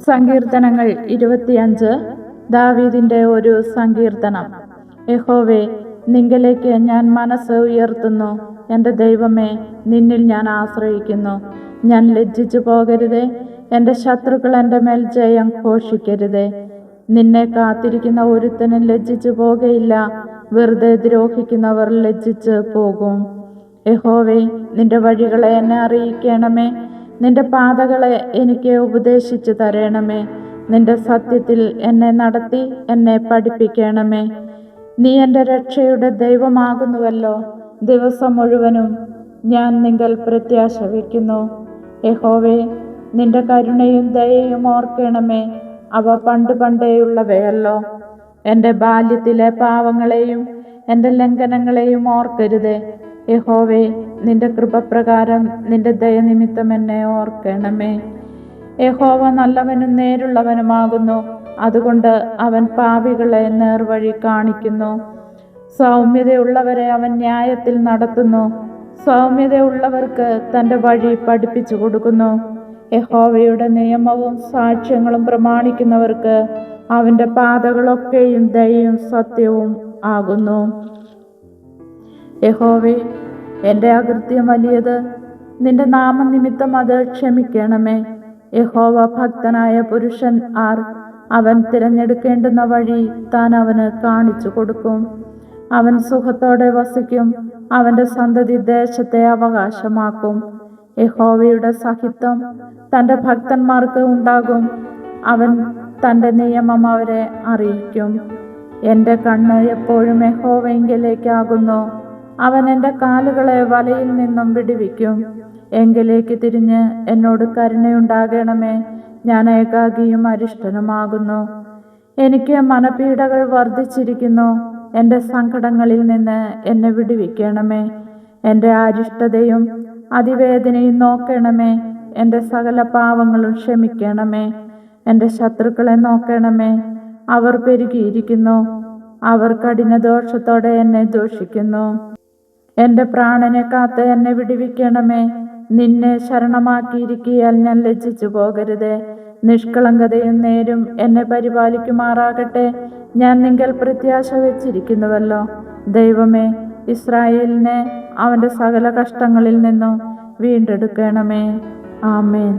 സങ്കീർത്തനങ്ങൾ 25. ദാവീദിന്റെ ഒരു സങ്കീർത്തനം. യഹോവേ, നിങ്കലേക്ക് ഞാൻ മനസ്സ് ഉയർത്തുന്നു. എൻ്റെ ദൈവമേ, നിന്നിൽ ഞാൻ ആശ്രയിക്കുന്നു. ഞാൻ ലജ്ജിച്ചു പോകരുതേ. എൻ്റെ ശത്രുക്കൾ എൻ്റെ മേൽ ജയം ഘോഷിക്കരുതേ. നിന്നെ കാത്തിരിക്കുന്ന ഒരുത്തനും ലജ്ജിച്ചു പോകയില്ല. വെറുതെ ദ്രോഹിക്കുന്നവർ ലജ്ജിച്ച് പോകും. യഹോവേ, നിന്റെ വഴികളെ എന്നെ അറിയിക്കണമേ. നിന്റെ പാതകളെ എനിക്ക് ഉപദേശിച്ചു തരണമേ. നിന്റെ സത്യത്തിൽ എന്നെ നടത്തി എന്നെ പഠിപ്പിക്കണമേ. നീ എൻ്റെ രക്ഷയുടെ ദൈവമാകുന്നുവല്ലോ. ദിവസം മുഴുവനും ഞാൻ നിങ്കൽ പ്രത്യാശ വയ്ക്കുന്നു. യഹോവേ, നിന്റെ കരുണയും ദയയും ഓർക്കണമേ. അവ പണ്ട് പണ്ടേയുള്ളവയല്ലോ. എൻ്റെ ബാല്യത്തിലെ പാവങ്ങളെയും എൻ്റെ ലംഘനങ്ങളെയും ഓർക്കരുതേ. യഹോവേ, നിന്റെ കൃപപ്രകാരം നിന്റെ ദയനിമിത്തം എന്നെ ഓർക്കണമേ. യഹോവ നല്ലവനും നേരുള്ളവനുമാകുന്നു. അതുകൊണ്ട് അവൻ പാപികളെ നേർവഴി കാണിക്കുന്നു. സൗമ്യതയുള്ളവരെ അവൻ ന്യായത്തിൽ നടത്തുന്നു. സൗമ്യതയുള്ളവർക്ക് തൻ്റെ വഴി പഠിപ്പിച്ചു കൊടുക്കുന്നു. യഹോവയുടെ നിയമവും സാക്ഷ്യങ്ങളും പ്രമാണിക്കുന്നവർക്ക് അവൻ്റെ പാതകളൊക്കെയും ദയയും സത്യവും ആകുന്നു. യഹോവേ, എൻ്റെ അകൃത്യം വലിയത്. നിന്റെ നാമനിമിത്തം അത് ക്ഷമിക്കണമേ. യഹോവ ഭക്തനായ പുരുഷൻ ആർ? അവൻ തിരഞ്ഞെടുക്കേണ്ടുന്ന വഴി താൻ അവന് കാണിച്ചു കൊടുക്കും. അവൻ സുഖത്തോടെ വസിക്കും. അവൻ്റെ സന്തതി ദേശത്തെ അവകാശമാക്കും. യഹോവയുടെ സഹിത്വം തൻ്റെ ഭക്തന്മാർക്ക് ഉണ്ടാകും. അവൻ തൻ്റെ നിയമം അവരെ അറിയിക്കും. എൻ്റെ കണ്ണ് എപ്പോഴും യഹോവയിങ്കലേക്കാകുന്നു. അവൻ എൻ്റെ കാലുകളെ വലയിൽ നിന്നും വിടുവിക്കും. എങ്കിലേക്ക് തിരിഞ്ഞ് എന്നോട് കരുണയുണ്ടാകണമേ. ഞാൻ ഏകാകിയും അരിഷ്ടനുമാകുന്നു. എനിക്ക് മനപീഡകൾ വർദ്ധിച്ചിരിക്കുന്നു. എൻ്റെ സങ്കടങ്ങളിൽ നിന്ന് എന്നെ വിടുവിക്കണമേ. എൻ്റെ അരിഷ്ടതയും അതിവേദനയും നോക്കണമേ. എൻ്റെ സകല പാവങ്ങളും ക്ഷമിക്കണമേ. എൻ്റെ ശത്രുക്കളെ നോക്കണമേ. അവർ പെരുകിയിരിക്കുന്നു. അവർ കഠിനദോഷത്തോടെ എന്നെ ദൂഷിക്കുന്നു. എൻ്റെ പ്രാണനെ കാത്ത് എന്നെ വിടുവിക്കണമേ. നിന്നെ ശരണമാക്കിയിരിക്കിയാൽ ഞാൻ ലജ്ജിച്ചു പോകരുതേ. നിഷ്കളങ്കതയും നേരും എന്നെ പരിപാലിക്കുമാറാകട്ടെ. ഞാൻ നിങ്കൽ പ്രത്യാശ വെച്ചിരിക്കുന്നുവല്ലോ. ദൈവമേ, ഇസ്രായേലിനെ അവൻ്റെ സകല കഷ്ടങ്ങളിൽ നിന്നും വീണ്ടെടുക്കണമേ. ആമേൻ.